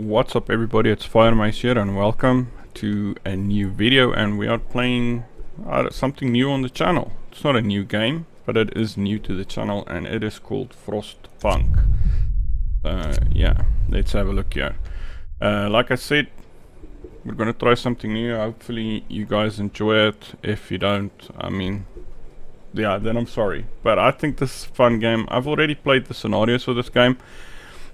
What's up everybody, it's Firemace here and welcome to a new video, and we are playing something new on the channel. It's not a new game, but it is new to the channel and it is called Frostpunk. Yeah, let's have a look here. Like I said, we're gonna try something new. Hopefully you guys enjoy it. If you don't, I mean, yeah, then I'm sorry. But I think this is a fun game. I've already played the scenarios for this game.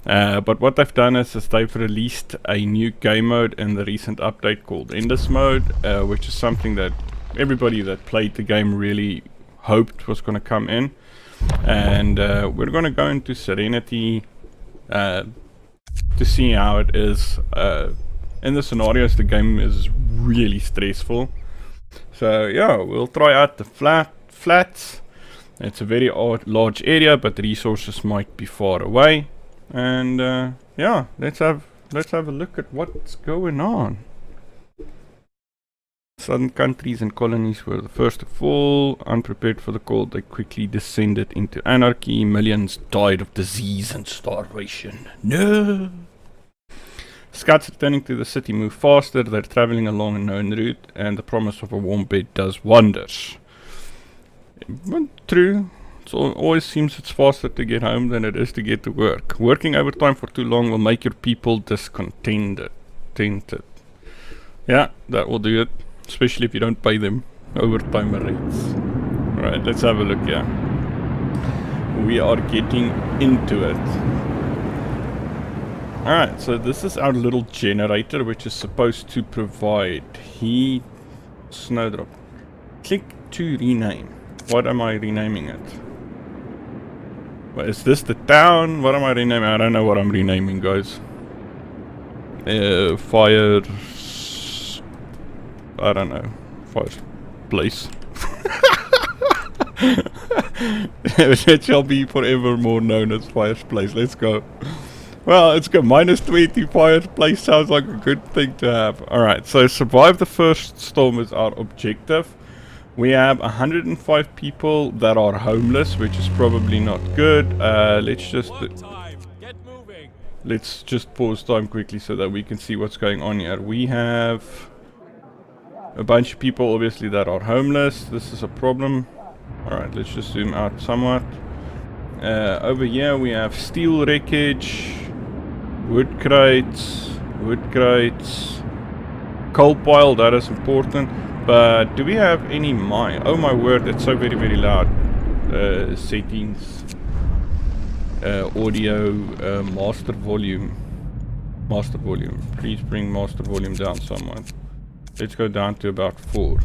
But what they've done is they've released a new game mode in the recent update called Endless Mode, which is something that everybody that played the game really hoped was going to come in. And we're going to go into Serenity to see how it is. In the scenarios, the game is really stressful. So yeah, we'll try out the flats. It's a very large area, but the resources might be far away. And yeah, let's have a look at what's going on. Southern countries and colonies were the first to fall. Unprepared for the cold, they quickly descended into anarchy. Millions died of disease and starvation. No! Scouts returning to the city move faster. They're traveling along a known route, and the promise of a warm bed does wonders. But true. It always seems it's faster to get home than it is to get to work. Working overtime for too long will make your people discontented. Yeah, that will do it. Especially if you don't pay them overtime rates. Alright, let's have a look here. We are getting into it. Alright, so this is our little generator, which is supposed to provide heat. Snowdrop. Click to rename. What am I renaming it? What, is this the town? What am I renaming? I don't know what I'm renaming, guys. Fire... I don't know. Fireplace. It shall be forevermore known as Fireplace. Let's go. Well, it's good. -20 fireplace sounds like a good thing to have. Alright, so survive the first storm is our objective. We have 105 people that are homeless, which is probably not good. Let's just pause time quickly so that we can see what's going on here. We have a bunch of people, obviously, that are homeless. This is a problem. Alright, let's just zoom out somewhat. Over here we have steel wreckage, wood crates, coal pile, that is important. But do we have any mine? Oh my word, it's so very, very loud. Settings. Audio. Master volume. Master volume. Please bring master volume down somewhat. Let's go down to about 4.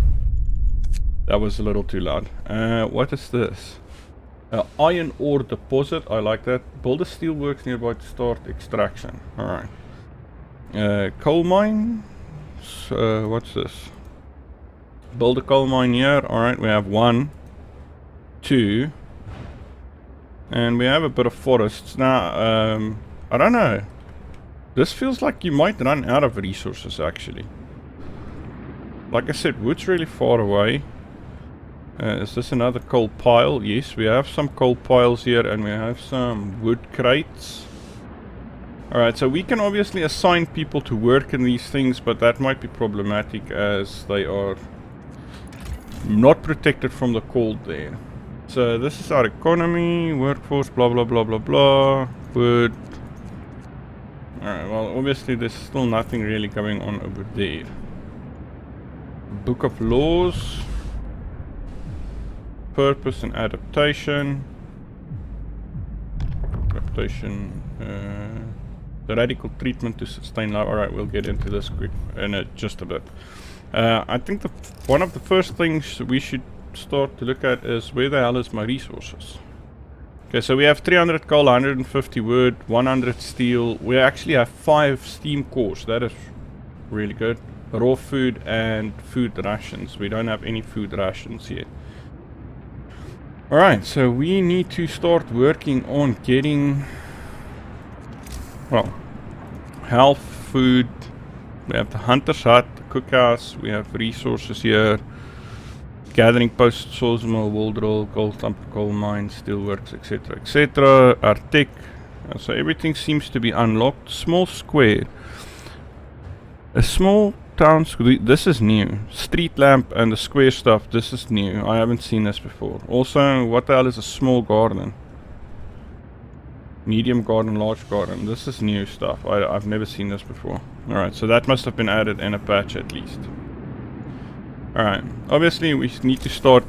That was a little too loud. What is this? Iron ore deposit. I like that. Build a steelworks nearby to start extraction. Alright. Coal mine. What's this? Build a coal mine here. Alright, we have 1, 2, and we have a bit of forests. Now, I don't know. This feels like you might run out of resources, actually. Like I said, wood's really far away. Is this another coal pile? Yes, we have some coal piles here, and we have some wood crates. Alright, so we can obviously assign people to work in these things, but that might be problematic as they are not protected from the cold there. So this is our economy, workforce, blah blah blah blah blah, wood. Alright, well obviously there's still nothing really going on over there. Book of laws, purpose and adaptation. The radical treatment to sustain life. Alright, we'll get into this quick in just a bit. I think one of the first things we should start to look at is where the hell is my resources. Okay, so we have 300 coal, 150 wood, 100 steel. We actually have 5 steam cores. That is really good. Raw food and food rations. We don't have any food rations yet. Alright, so we need to start working on getting, well, health, food. We have the hunter's hut, the cookhouse, we have resources here. Gathering post, Sawmill, wool drill, gold thumper, coal mine, steelworks, etc. etc. Our tech, So everything seems to be unlocked. Small square. A small town square. This is new. Street lamp and the square stuff. This is new. I haven't seen this before. Also, what the hell is a small garden? Medium garden, large garden. This is new stuff. I've never seen this before. Alright, so that must have been added in a patch at least. Alright, obviously we need to start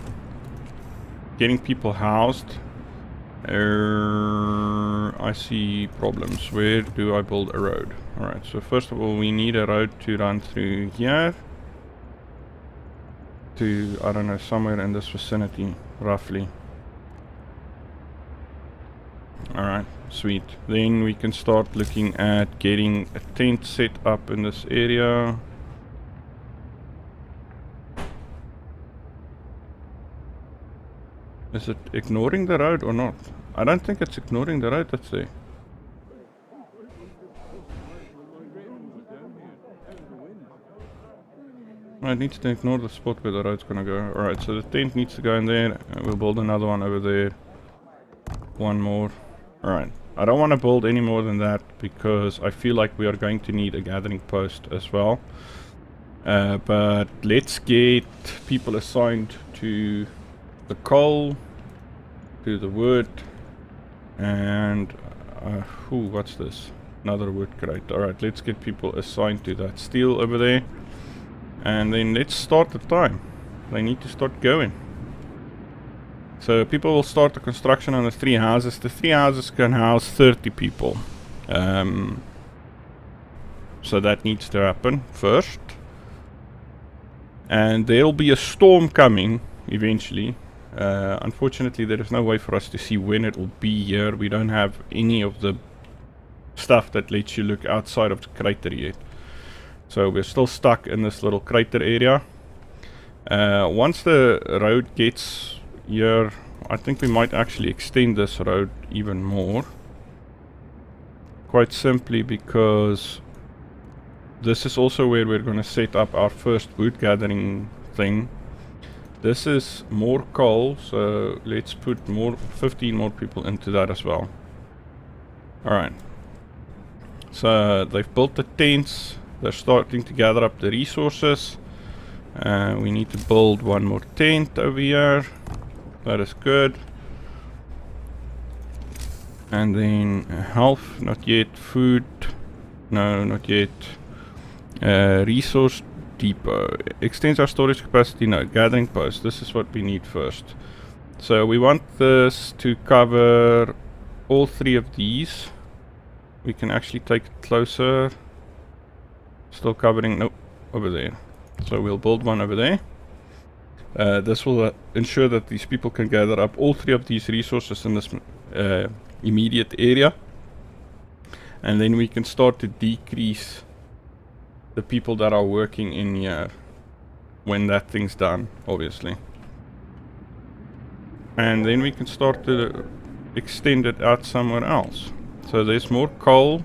getting people housed. I see problems. Where do I build a road? Alright, so first of all we need a road to run through here. To, I don't know, somewhere in this vicinity, roughly. Alright, sweet. Then we can start looking at getting a tent set up in this area. Is it ignoring the road or not? I don't think it's ignoring the road that's there. It needs to ignore the spot where the road's gonna go. Alright, so the tent needs to go in there. We'll build another one over there. One more. Alright. I don't want to build any more than that because I feel like we are going to need a gathering post as well. But let's get people assigned to the coal, to the wood, and what's this? Another wood crate. Alright, let's get people assigned to that steel over there. And then let's start the time. They need to start going. So people will start the construction on the 3 houses. The 3 houses can house 30 people. So that needs to happen first. And there'll be a storm coming eventually. Unfortunately there is no way for us to see when it will be here. We don't have any of the stuff that lets you look outside of the crater yet. So we're still stuck in this little crater area. Once the road gets here, I think we might actually extend this road even more. Quite simply because this is also where we're going to set up our first wood gathering thing. This is more coal, so let's put 15 more people into that as well. Alright. So they've built the tents. They're starting to gather up the resources. We need to build one more tent over here. That is good. And then health, not yet. Food, no, not yet. Resource depot. Extends our storage capacity, no. Gathering post, this is what we need first. So we want this to cover all 3 of these. We can actually take it closer. Still covering, nope, over there. So we'll build one over there. This will ensure that these people can gather up all 3 of these resources in this immediate area. And then we can start to decrease the people that are working in here when that thing's done, obviously. And then we can start to extend it out somewhere else. So there's more coal.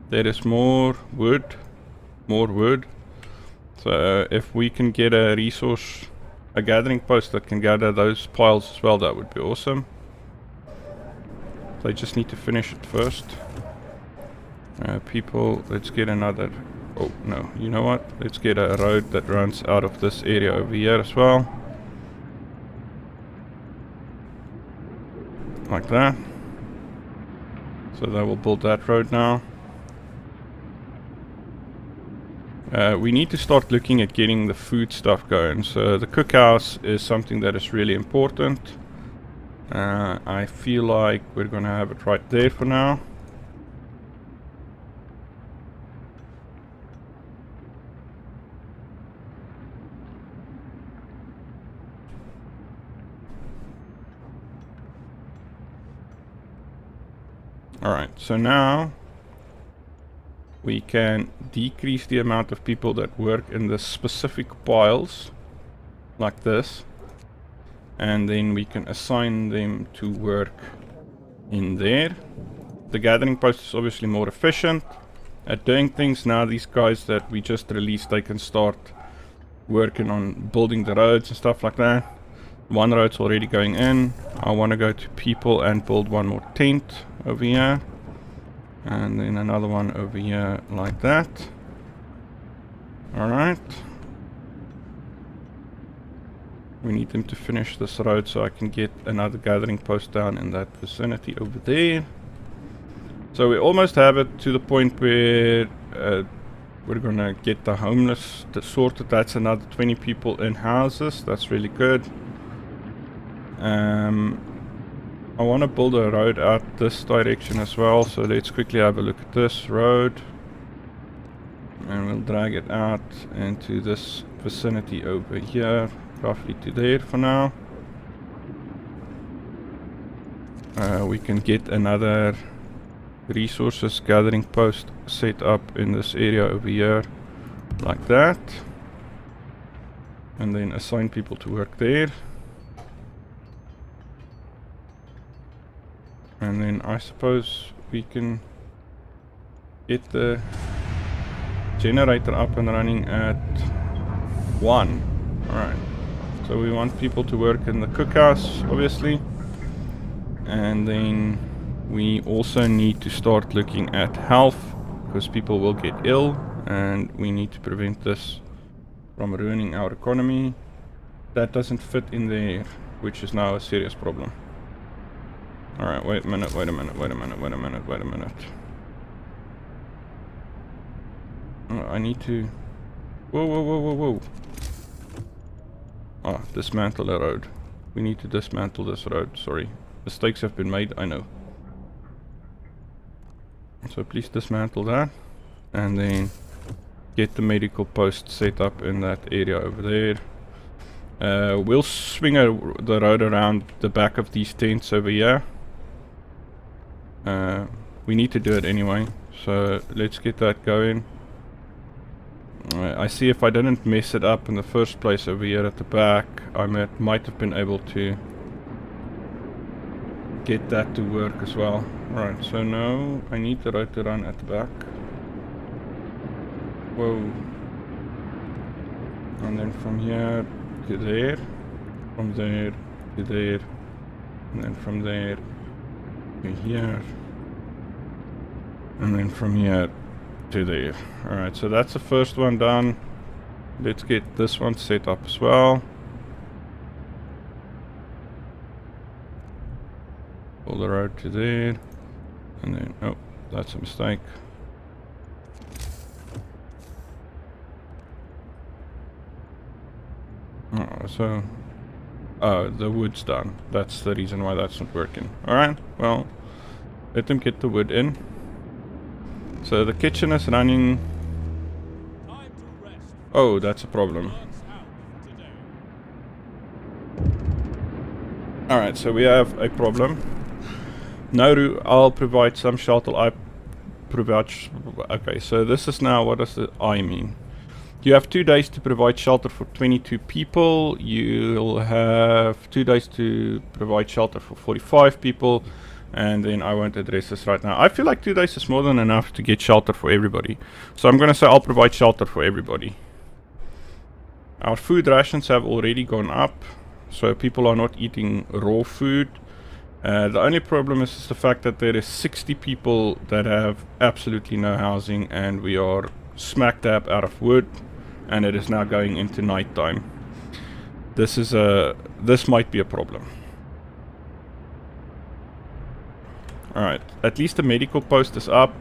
There is more wood. More wood. So if we can get a resource, a gathering post that can gather those piles as well, that would be awesome. They just need to finish it first. People, let's get another, oh no, you know what, let's get a road that runs out of this area over here as well. Like that. So they will build that road now. We need to start looking at getting the food stuff going. So the cookhouse is something that is really important. I feel like we're gonna have it right there for now. Alright, so now we can decrease the amount of people that work in the specific piles, like this, and then we can assign them to work in there. The gathering post is obviously more efficient at doing things. Now these guys that we just released, they can start working on building the roads and stuff like that. One road's already going in. I want to go to people and build one more tent. over here. And then another one over here like that. Alright. We need them to finish this road so I can get another gathering post down in that vicinity over there. So we almost have it to the point where we're gonna get the homeless sorted. That's another 20 people in houses. That's really good. I want to build a road out this direction as well. So let's quickly have a look at this road. And we'll drag it out into this vicinity over here. Roughly to there for now. We can get another resources gathering post set up in this area over here like that, and then assign people to work there, and then I suppose we can get the generator up and running at 1. Alright, so we want people to work in the cookhouse obviously, and then we also need to start looking at health, because people will get ill and we need to prevent this from ruining our economy. That doesn't fit in there, which is now a serious problem. Alright, wait a minute. Oh, I need to... Whoa. Ah, dismantle a road. We need to dismantle this road, sorry. Mistakes have been made, I know. So please dismantle that, and then get the medical post set up in that area over there. We'll swing the road around the back of these tents over here. We need to do it anyway, so let's get that going. I see if I didn't mess it up in the first place over here at the back, I might have been able to get that to work as well. Right, so now I need the road to run at the back. Whoa. And then from here to there, from there to there, and then from there to here, and then from here to there. Alright, so that's the first one done. Let's get this one set up as well. Pull the road to there, and then, oh, that's a mistake. Oh, the wood's done. That's the reason why that's not working. Alright, well, let them get the wood in. So the kitchen is running. Oh, that's a problem. Alright, so we have a problem. Nauru, I'll provide some shelter. I provide... Okay, so this is now... What does the I mean? You have 2 days to provide shelter for 22 people. You'll have 2 days to provide shelter for 45 people. And then I won't address this right now. I feel like 2 days is more than enough to get shelter for everybody. So I'm going to say I'll provide shelter for everybody. Our food rations have already gone up. So people are not eating raw food. The only problem is the fact that there is 60 people that have absolutely no housing, and we are smack dab out of wood, and it is now going into night time. This might be a problem. Alright, at least the medical post is up,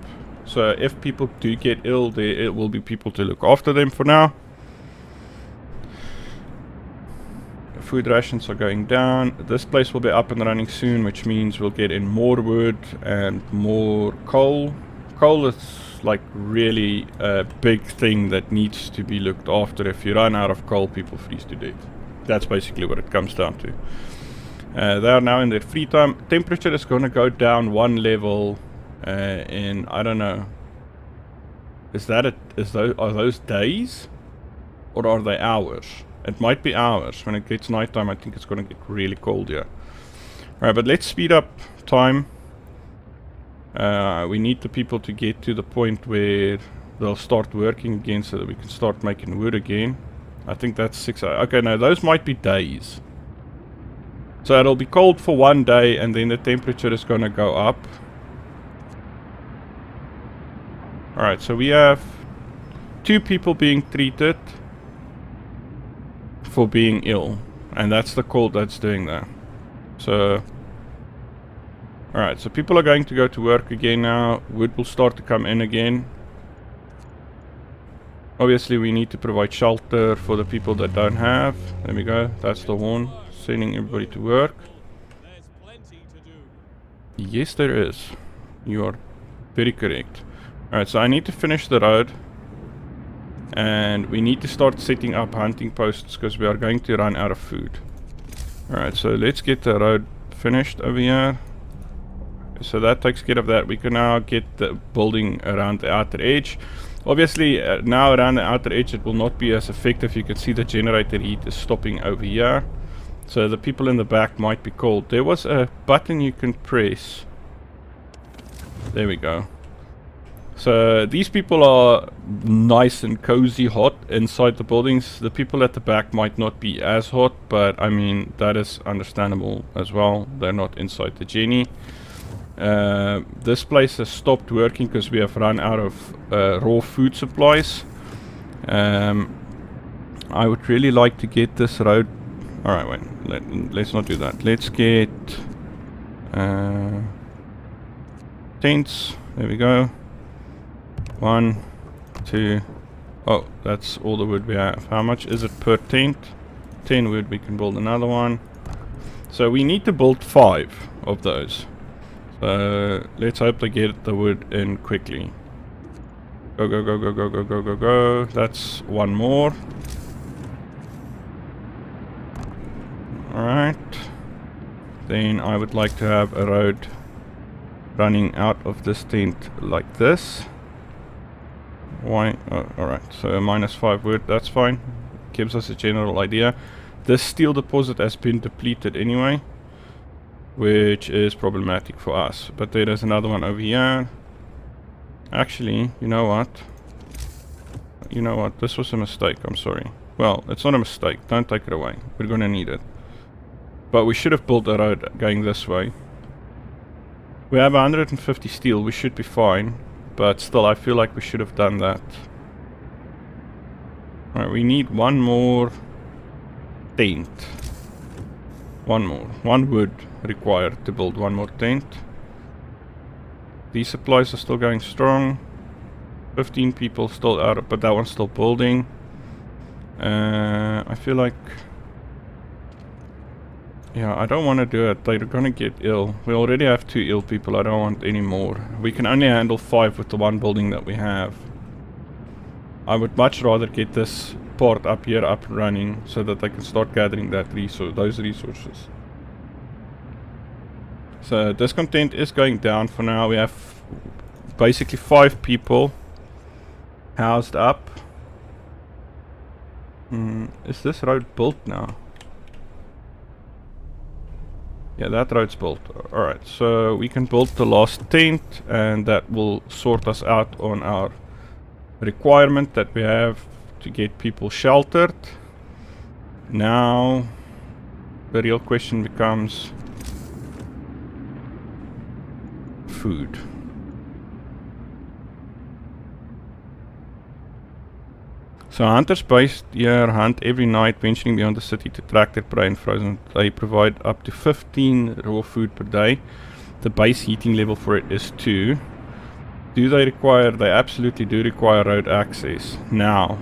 so if people do get ill, there will be people to look after them for now. Food rations are going down. This place will be up and running soon, which means we'll get in more wood and more coal. Coal is like really a big thing that needs to be looked after. If you run out of coal, people freeze to death. That's basically what it comes down to. They are now in their free time. Temperature is going to go down 1 level in, I don't know. Are those days? Or are they hours? It might be hours. When it gets nighttime, I think it's going to get really cold here. Alright, but let's speed up time. We need the people to get to the point where they'll start working again so that we can start making wood again. I think that's 6 hours. Okay, no, those might be days. So it'll be cold for 1 day, and then the temperature is going to go up. Alright, so we have 2 people being treated for being ill. And that's the cult that's doing that. So, alright, so people are going to go to work again now. Wood will start to come in again. Obviously we need to provide shelter for the people that don't have. There we go, that's the horn. Sending everybody to work. Yes, there is. You are very correct. Alright, so I need to finish the road. And we need to start setting up hunting posts because we are going to run out of food. Alright, so let's get the road finished over here. So that takes care of that. We can now get the building around the outer edge. Obviously, now around the outer edge it will not be as effective. You can see the generator heat is stopping over here. So the people in the back might be cold. There was a button you can press. There we go. So these people are nice and cozy hot inside the buildings. The people at the back might not be as hot, but I mean that is understandable as well. They're not inside the Jenny. This place has stopped working because we have run out of raw food supplies. I would really like to get this road. Alright, wait, let's not do that. Let's get tents. There we go. 1, 2. Oh, that's all the wood we have. How much is it per tent? 10 wood. We can build another one. So we need to build 5 of those. So let's hope they get the wood in quickly. Go, go, go, go, go, go, go, go, go. That's one more. Alright. Then I would like to have a road running out of this tent like this. Why? Oh, alright, so a -5 wood, that's fine. Gives us a general idea. This steel deposit has been depleted anyway, which is problematic for us. But there is another one over here. Actually, you know what? You know what? This was a mistake, I'm sorry. Well, it's not a mistake, don't take it away. We're gonna need it. But we should have built a road going this way. We have 150 steel, we should be fine. But still, I feel like we should have done that. Alright, we need one more tent. One more. 1 wood required to build one more tent. These supplies are still going strong. 15 people still out, but that one's still building. I feel like... Yeah, I don't want to do it. They're gonna get ill. We already have 2 ill people. I don't want any more. We can only handle 5 with the 1 building that we have. I would much rather get this part up here up and running so that I can start gathering that those resources. So discontent is going down for now. We have basically 5 people housed up. Is this road built now? Yeah, that road's built. Alright, so we can build the last tent and that will sort us out on our requirement that we have to get people sheltered. Now, the real question becomes food. So hunters based here hunt every night, venturing beyond the city to track their prey and frozen. They provide up to 15 raw food per day. The base heating level for it is 2. Do they require? They absolutely do require road access. Now,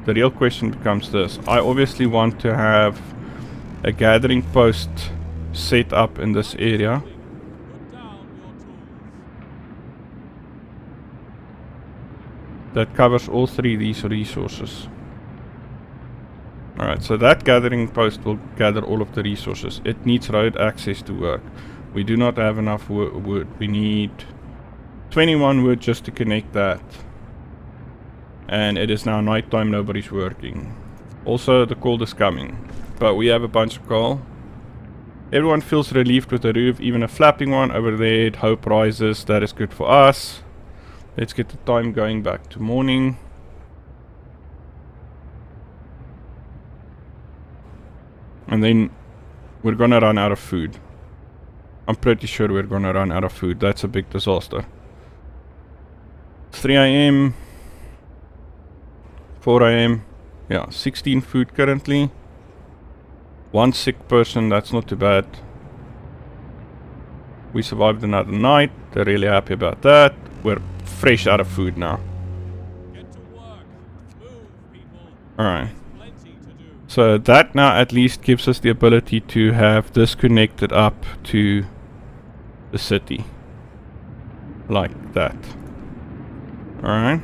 the real question becomes this. I obviously want to have a gathering post set up in this area. That covers all 3 of these resources. Alright, so that gathering post will gather all of the resources. It needs road access to work. We do not have enough wood. We need 21 wood just to connect that. And it is now nighttime, nobody's working. Also, the cold is coming. But we have a bunch of coal. Everyone feels relieved with the roof, even a flapping one over there. Hope rises, that is good for us. Let's get the time going back to morning. And then we're gonna run out of food. I'm pretty sure we're gonna run out of food. That's a big disaster. It's 3 a.m. 4 a.m. Yeah, 16 food currently. One sick person, that's not too bad. We survived another night. They're really happy about that. We're fresh out of food now. Alright. So that now at least gives us the ability to have this connected up to the city. Like that. Alright.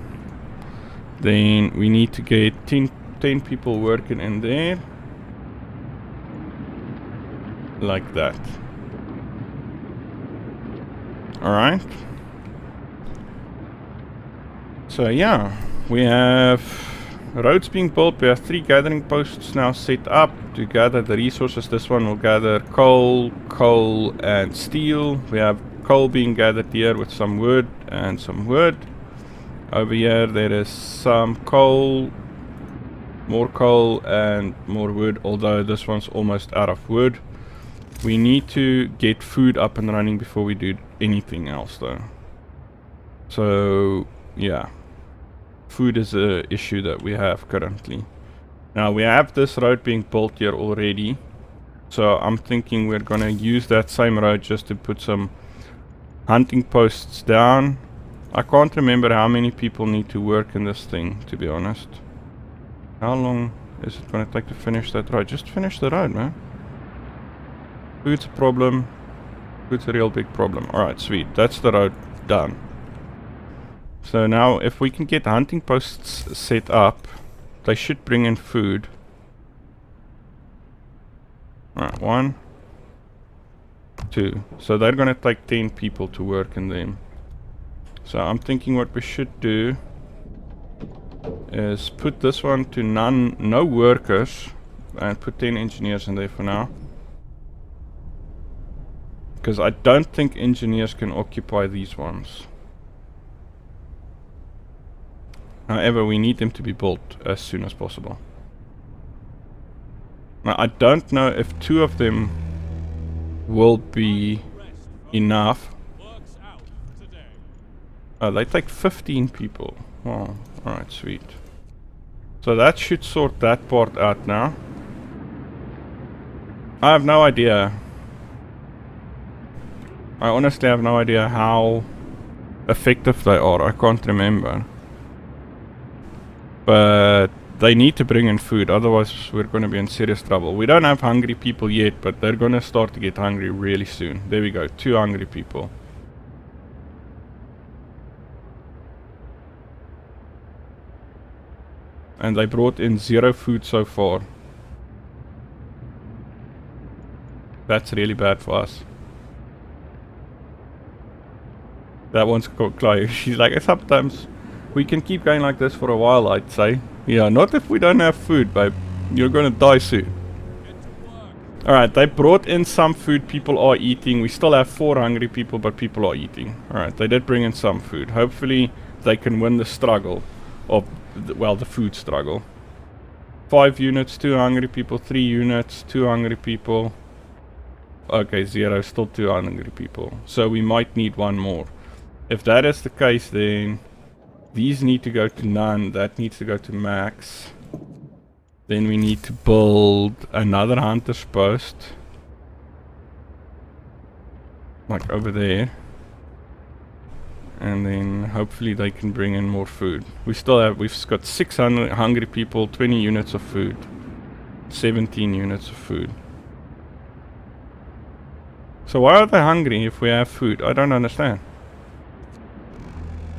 Then we need to get 10 people working in there. Like that. Alright. So yeah, we have roads being built. We have 3 gathering posts now set up to gather the resources. This one will gather coal, and steel. We have coal being gathered here with some wood and some wood. Over here there is some coal, more coal and more wood, although this one's almost out of wood. We need to get food up and running before we do anything else though. So yeah, food is a issue that we have currently. Now we have this road being built here already, so I'm thinking we're gonna use that same road just to put some hunting posts down. I can't remember how many people need to work in this thing, to be honest. How long is it gonna take to finish that road? Just finish the road, man. Food's a problem. Food's a real big problem. Alright, sweet. That's the road done. So now if we can get hunting posts set up, they should bring in food. Alright, 1, 2. So they're gonna take 10 people to work in them. So I'm thinking what we should do is put this one to no workers and put 10 engineers in there for now. Because I don't think engineers can occupy these ones. However, we need them to be built as soon as possible. Now, I don't know if 2 of them will be enough. Oh, they take 15 people. Oh, alright, sweet. So that should sort that part out now. I have no idea. I honestly have no idea how effective they are. I can't remember. But they need to bring in food, otherwise we're going to be in serious trouble. We don't have hungry people yet, but they're going to start to get hungry really soon. There we go, 2 hungry people. And they brought in 0 food so far. That's really bad for us. That one's called Chloe. She's like, sometimes we can keep going like this for a while, I'd say. Yeah, not if we don't have food, babe. You're gonna die soon. Alright, they brought in some food. People are eating. We still have 4 hungry people, but people are eating. Alright, they did bring in some food. Hopefully they can win the struggle. Of, well, the food struggle. 5 units, 2 hungry people. 3 units, 2 hungry people. Okay, 0, still 2 hungry people. So we might need 1 more. If that is the case, then these need to go to none. That needs to go to max. Then we need to build another hunter's post. Like over there. And then hopefully they can bring in more food. We've got 600 hungry people, 20 units of food. 17 units of food. So why are they hungry if we have food? I don't understand.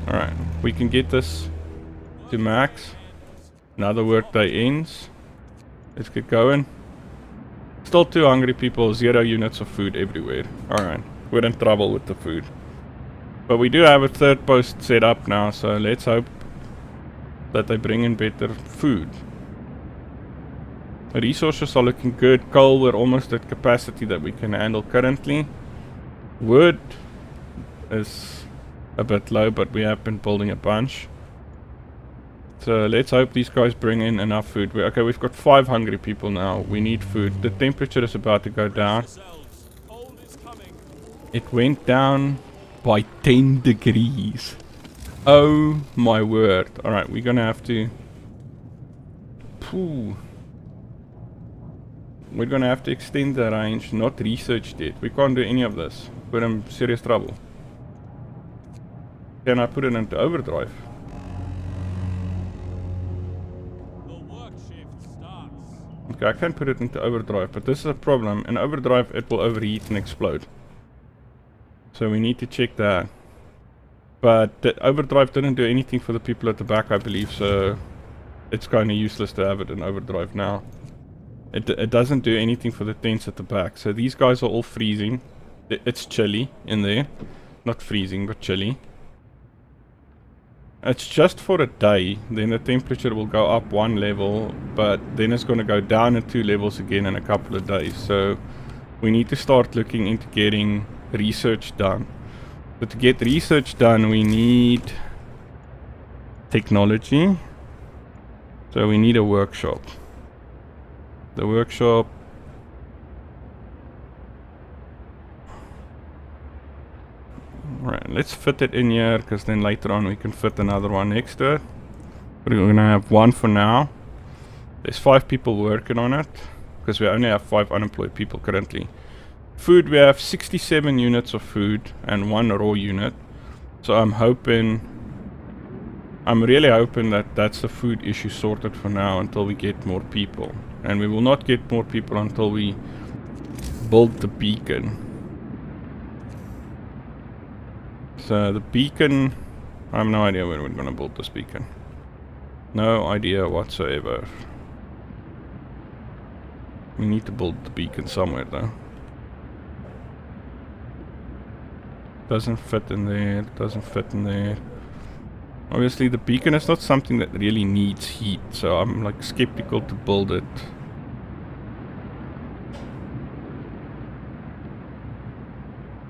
Alright, we can get this to max. Another workday ends. Let's get going. Still 2 hungry people, 0 units of food everywhere. Alright, we're in trouble with the food. But we do have a 3rd post set up now, so let's hope that they bring in better food. The resources are looking good. Coal, we're almost at capacity that we can handle currently. Wood is a bit low, but we have been building a bunch. So let's hope these guys bring in enough food. Okay, we've got 5 hungry people now. We need food. The temperature is about to go down. It went down by 10 degrees. Oh my word. Alright, we're gonna have to... Pooh. We're gonna have to extend the range, not research it. We can't do any of this. We're in serious trouble. Can I put it into overdrive? Okay, I can put it into overdrive, but this is a problem. In overdrive, it will overheat and explode. So we need to check that. But the overdrive didn't do anything for the people at the back, I believe, so it's kind of useless to have it in overdrive now. It doesn't do anything for the tents at the back. So these guys are all freezing. It's chilly in there. Not freezing, but chilly. It's just for a day. Then the temperature will go up 1 level, but then it's going to go down in 2 levels again in a couple of days. So we need to start looking into getting research done. But to get research done, we need technology. So we need a workshop. The workshop. Right, let's fit it in here, because then later on we can fit another one next to it. But we're gonna have one for now. There's 5 people working on it, because we only have 5 unemployed people currently. Food, we have 67 units of food and 1 raw unit. So I'm really hoping that that's the food issue sorted for now until we get more people. And we will not get more people until we build the beacon. So the beacon, I have no idea where we're gonna build this beacon. No idea whatsoever. We need to build the beacon somewhere though. Doesn't fit in there, doesn't fit in there. Obviously the beacon is not something that really needs heat, so I'm like skeptical to build it.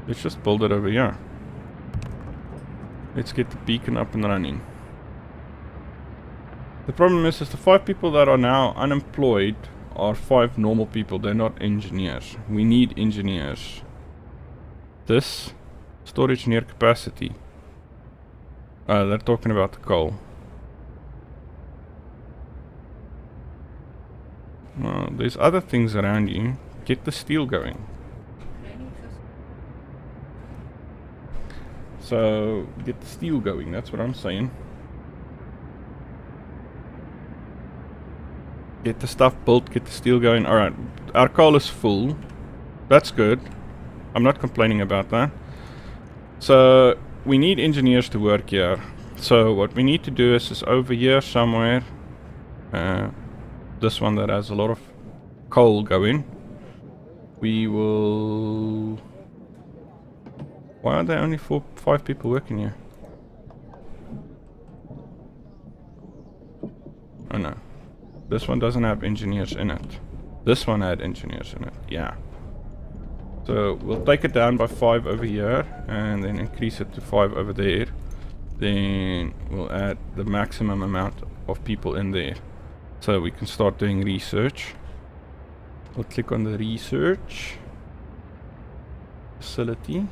Let's just build it over here. Let's get the beacon up and running. The problem is the 5 people that are now unemployed are 5 normal people. They're not engineers. We need engineers. This storage near capacity. They're talking about the coal. There's other things around you. Get the steel going. So, get the steel going, that's what I'm saying. Get the stuff built, get the steel going. Alright, our coal is full. That's good. I'm not complaining about that. So, we need engineers to work here. So, what we need to do is over here somewhere. This one that has a lot of coal going. We will... Why are there only 5 people working here? Oh no. This one doesn't have engineers in it. This one had engineers in it. Yeah. So we'll take it down by 5 over here. And then increase it to 5 over there. Then we'll add the maximum amount of people in there. So we can start doing research. We'll click on the research facility.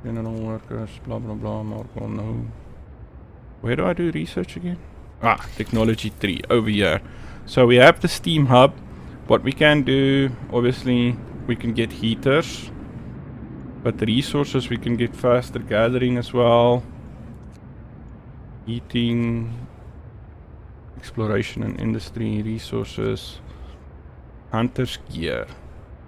General workers, blah blah blah, Marco, no. Where do I do research again? Ah, technology 3, over here. So we have the steam hub. What we can do, obviously, we can get heaters. But the resources, we can get faster gathering as well. Heating. Exploration and industry, resources. Hunter's gear.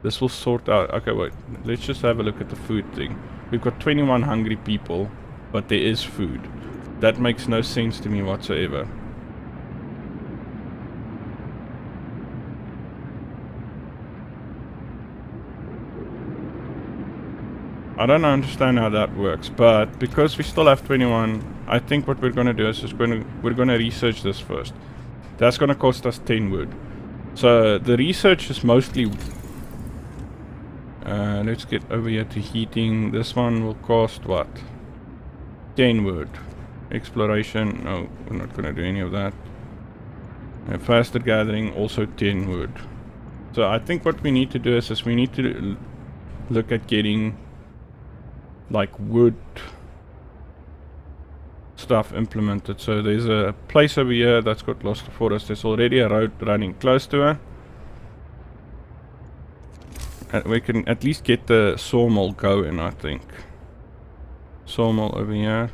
This will sort out. Okay, wait. Let's just have a look at the food thing. We've got 21 hungry people, but there is food. That makes no sense to me whatsoever. I don't understand how that works, but because we still have 21, I think what we're going to do is we're going to research this first. That's going to cost us 10 wood. So the research is mostly... let's get over here to heating. This one will cost what? 10 wood. Exploration, no, we're not going to do any of that. Faster gathering, also 10 wood. So I think what we need to do is we need to look at getting like wood stuff implemented. So there's a place over here that's got lost to forest. There's already a road running close to it. And we can at least get the sawmill going, I think. Sawmill over here.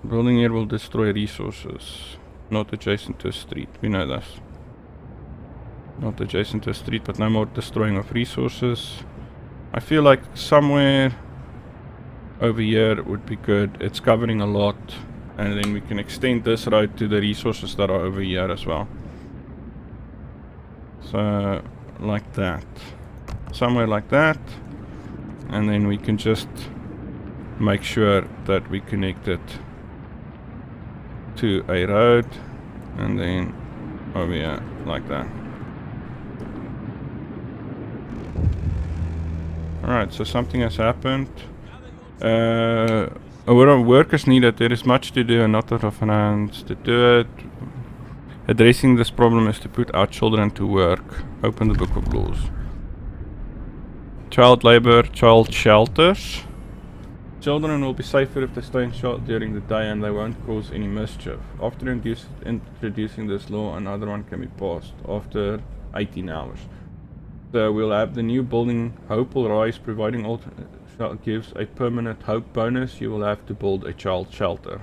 Building here will destroy resources. Not adjacent to a street. We know this. Not adjacent to a street, but no more destroying of resources. I feel like somewhere over here would be good. It's covering a lot. And then we can extend this road to the resources that are over here as well. So, like that. Somewhere like that. And then we can just make sure that we connect it to a road. And then over here, like that. Alright, so something has happened. Workers needed. There is much to do and not enough hands to do it. Addressing this problem is to put our children to work. Open the book of laws. Child labor, child shelters. Children will be safer if they stay in shelter during the day and they won't cause any mischief. After introducing this law, another one can be passed after 18 hours. So we'll have the new building Hope will rise, providing all gives a permanent hope bonus. You will have to build a child shelter.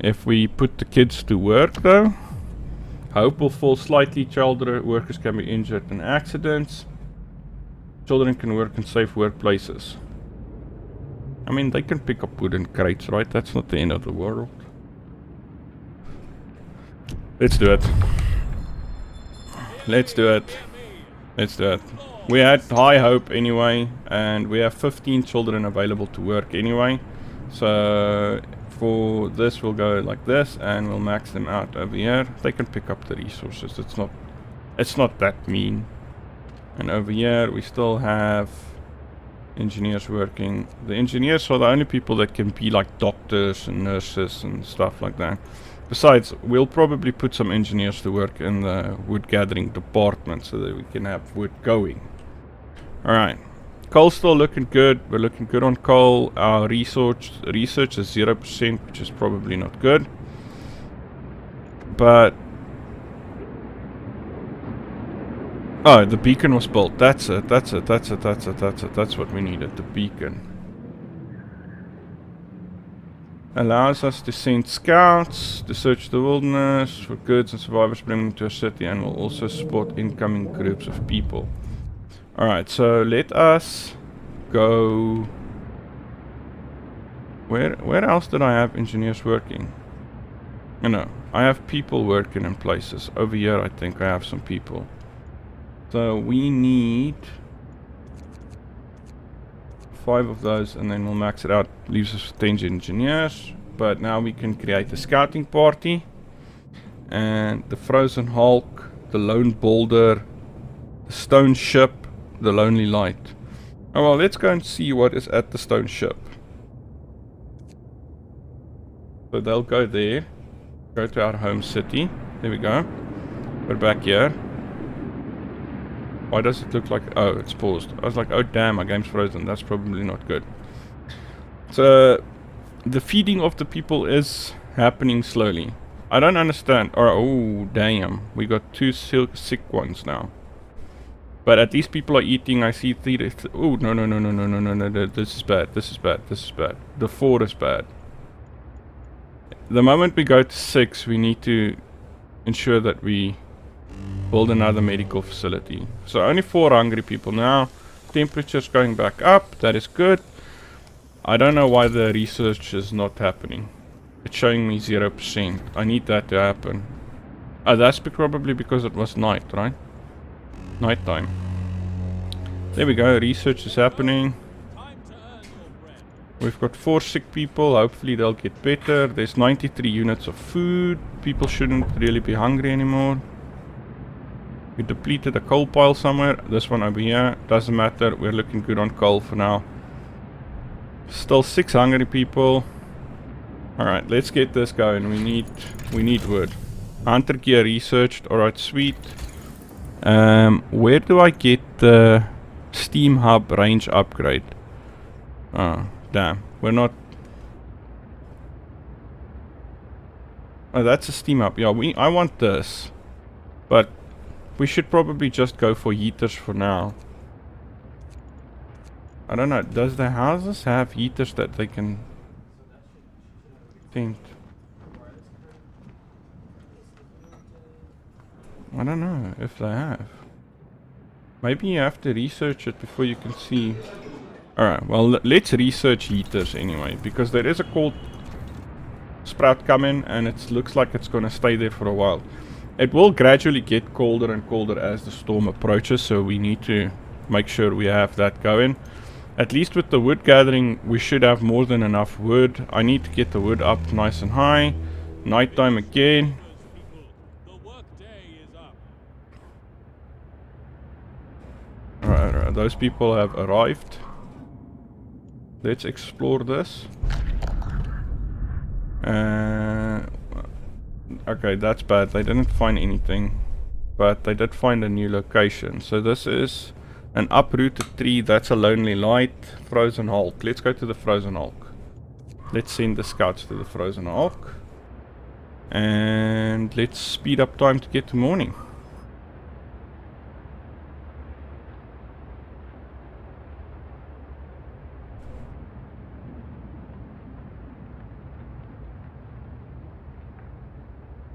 If we put the kids to work though, hope will fall slightly. Child workers can be injured in accidents. Children can work in safe workplaces. I mean, they can pick up wooden crates, right? That's not the end of the world. Let's do it. Let's do it. Let's do it. We had high hope anyway, and we have 15 children available to work anyway. So for this we'll go like this and we'll max them out over here. They can pick up the resources. It's not that mean. And over here we still have engineers working. The engineers are the only people that can be like doctors and nurses and stuff like that. Besides, we'll probably put some engineers to work in the wood gathering department so that we can have wood going. Alright. Coal's still looking good. We're looking good on coal. Our research is 0%, which is probably not good. But oh, the beacon was built. That's it. That's what we needed. The beacon. Allows us to send scouts to search the wilderness for goods and survivors, bring them to a city, and will also spot incoming groups of people. Alright, so let us go. Where else did I have engineers working? No, I have people working in places. Over here I think I have some people. So we need 5 of those and then we'll max it out. Leaves us with 10 engineers. But now we can create a scouting party. And the Frozen Hulk, the Lone Boulder, the Stone Ship, the Lonely Light. Oh well, let's go and see what is at the Stone Ship. So they'll go there. Go to our home city. There we go. We're back here. Why does it look like... oh, it's paused. I was like, oh damn, my game's frozen. That's probably not good. So, the feeding of the people is happening slowly. I don't understand. Oh, damn. We got 2 sick ones now. But at least people are eating. I see 3... oh, no. This is bad. This is bad. The 4 is bad. The moment we go to 6, we need to ensure that we build another medical facility. So only 4 hungry people now. Temperature's going back up. That is good. I don't know why the research is not happening. It's showing me 0%. I need that to happen. Oh, that's probably because it was night, right? Nighttime. There we go. Research is happening. We've got 4 sick people. Hopefully they'll get better. There's 93 units of food. People shouldn't really be hungry anymore. We depleted a coal pile somewhere. This one over here. Doesn't matter. We're looking good on coal for now. Still 6 hungry people. Alright, let's get this going. We need wood. Hunter gear researched. Alright, sweet. Where do I get the Steam Hub range upgrade? Oh, damn. We're not... Oh, that's a steam up. Yeah, I want this. But we should probably just go for heaters for now. I don't know. Does the houses have heaters that they can... Tent? I don't know if they have. Maybe you have to research it before you can see. Alright, well, let's research heaters anyway, because there is a cold sprout coming and it looks like it's going to stay there for a while. It will gradually get colder and colder as the storm approaches, so we need to make sure we have that going. At least with the wood gathering, we should have more than enough wood. I need to get the wood up nice and high. Nighttime again. Alright, those people have arrived. Let's explore this. Okay, that's bad. They didn't find anything. But they did find a new location. So this is an uprooted tree. That's a lonely light. Frozen Hulk. Let's go to the Frozen Hulk. Let's send the scouts to the Frozen Hulk. And let's speed up time to get to morning.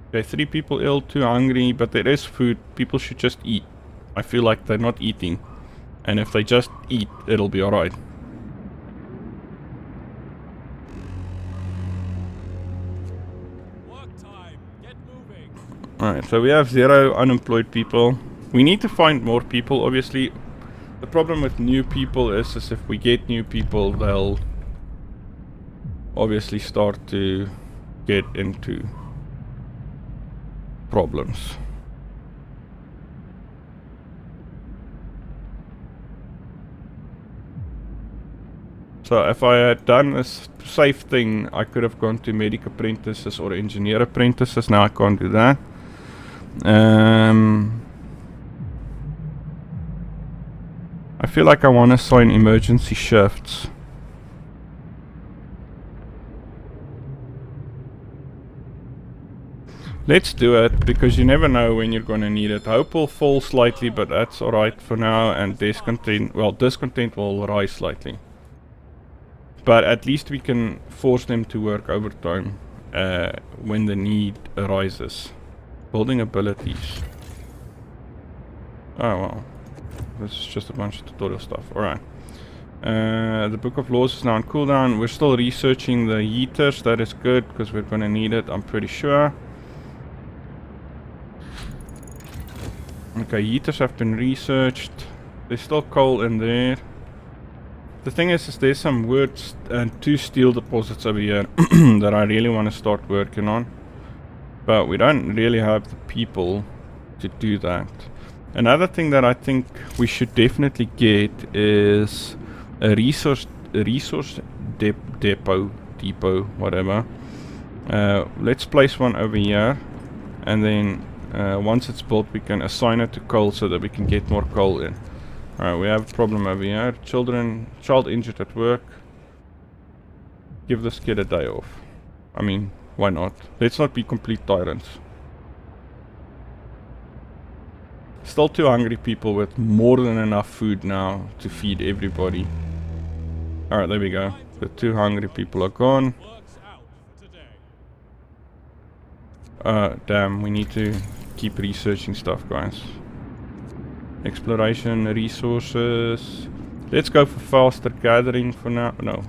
Okay, 3 people ill, 2 hungry, but there is food. People should just eat. I feel like they're not eating. And if they just eat, it'll be alright. Alright, so we have 0 unemployed people. We need to find more people, obviously. The problem with new people is if we get new people, they'll obviously start to get into problems. So if I had done this safe thing, I could have gone to medic apprentices or engineer apprentices. Now I can't do that. I feel like I want to sign emergency shifts. Let's do it, because you never know when you're gonna need it. Hope will fall slightly, but that's alright for now, and discontent will rise slightly. But at least we can force them to work overtime when the need arises. Building abilities. Oh well. This is just a bunch of tutorial stuff. Alright. The Book of Laws is now on cooldown. We're still researching the heaters. That is good, because we're gonna need it, I'm pretty sure. Okay, heaters have been researched. There's still coal in there. The thing is there's some wood and 2 steel deposits over here that I really want to start working on. But we don't really have the people to do that. Another thing that I think we should definitely get is a resource depot, whatever. Let's place one over here, and then once it's built, we can assign it to coal so that we can get more coal in. Alright, we have a problem over here. Child injured at work. Give this kid a day off. I mean, why not? Let's not be complete tyrants. Still 2 hungry people with more than enough food now to feed everybody. Alright, there we go. The 2 hungry people are gone. Damn, we need to keep researching stuff, guys. Exploration, resources. Let's go for faster gathering for now. No.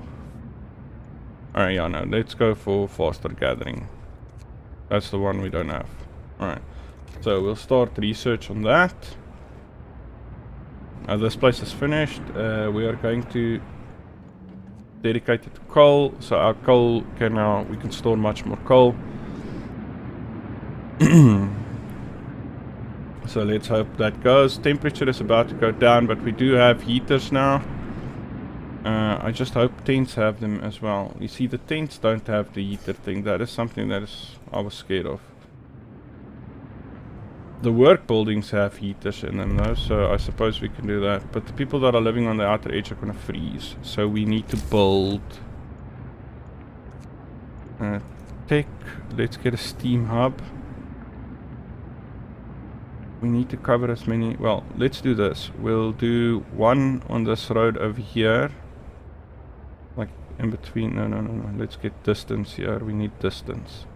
Alright, yeah, no. Let's go for faster gathering. That's the one we don't have. Alright. So we'll start research on that. This place is finished. We are going to dedicate it to coal. So our coal can now, we can store much more coal. So let's hope that goes. Temperature is about to go down, but we do have heaters now. I just hope tents have them as well. You see, the tents don't have the heater thing. That is something that I was scared of. The work buildings have heaters in them though, so I suppose we can do that. But the people that are living on the outer edge are gonna freeze. So we need to build Tech, let's get a steam hub. We need to cover as many, well, let's do this. We'll do one on this road over here. Like in between, no, let's get distance here, we need distance.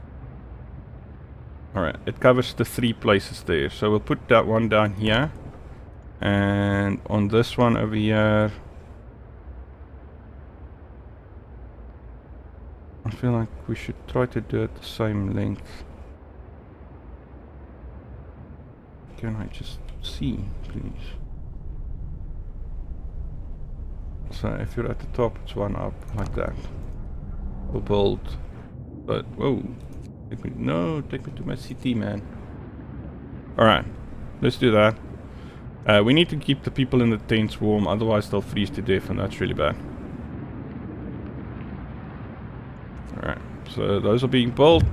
Alright, it covers the 3 places there, so we'll put that one down here. And on this one over here, I feel like we should try to do it the same length. Can I just see, please? So if you're at the top, it's one up, like that. We'll build, but, whoa. Take me to my city, man. Alright, let's do that. We need to keep the people in the tents warm, otherwise they'll freeze to death, and that's really bad. Alright, so those are being built.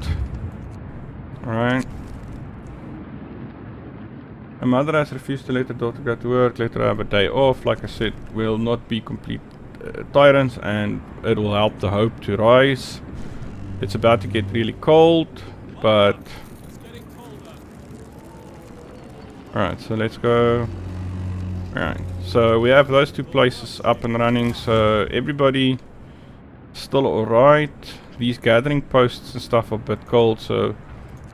Alright. My mother has refused to let her daughter go to work, let her have a day off. Like I said, we'll not be complete tyrants, and it will help the hope to rise. It's about to get really cold, but... Alright, so let's go. Alright, so we have those 2 places up and running, so everybody still alright. These gathering posts and stuff are a bit cold, so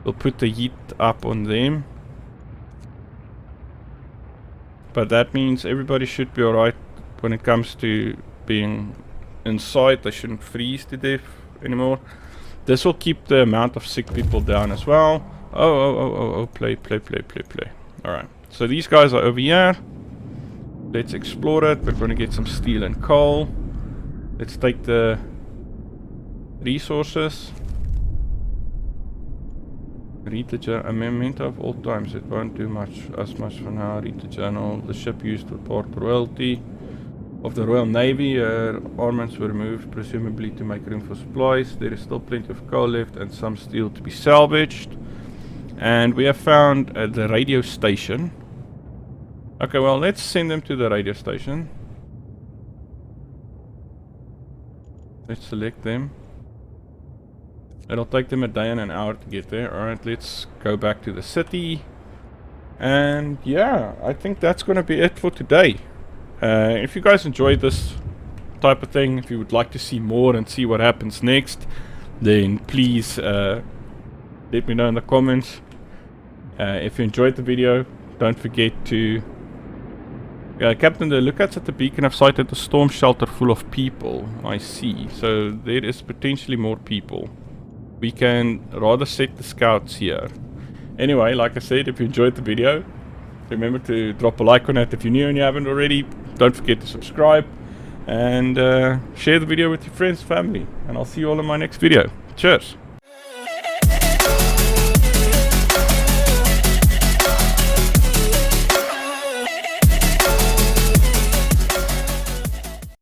we'll put the heat up on them. But that means everybody should be alright when it comes to being inside. They shouldn't freeze to death anymore. This will keep the amount of sick people down as well. Oh, play. Alright, so these guys are over here. Let's explore it. We're going to get some steel and coal. Let's take the resources. Read the journal. A memento of old times. It won't do as much for now. Read the journal. The ship used for port royalty of the Royal Navy. Armaments were removed, presumably to make room for supplies. There is still plenty of coal left and some steel to be salvaged. And we have found the radio station. Okay, well, let's send them to the radio station. Let's select them. It'll take them a day and an hour to get there. Alright, let's go back to the city. And yeah, I think that's going to be it for today. If you guys enjoyed this type of thing, if you would like to see more and see what happens next, then please let me know in the comments. If you enjoyed the video, don't forget to... Captain, the lookouts at the beacon have sighted a storm shelter full of people. I see. So there is potentially more people. We can rather set the scouts here. Anyway, like I said, if you enjoyed the video, remember to drop a like on it. If you're new and you haven't already, don't forget to subscribe. And share the video with your friends and family. And I'll see you all in my next video. Cheers!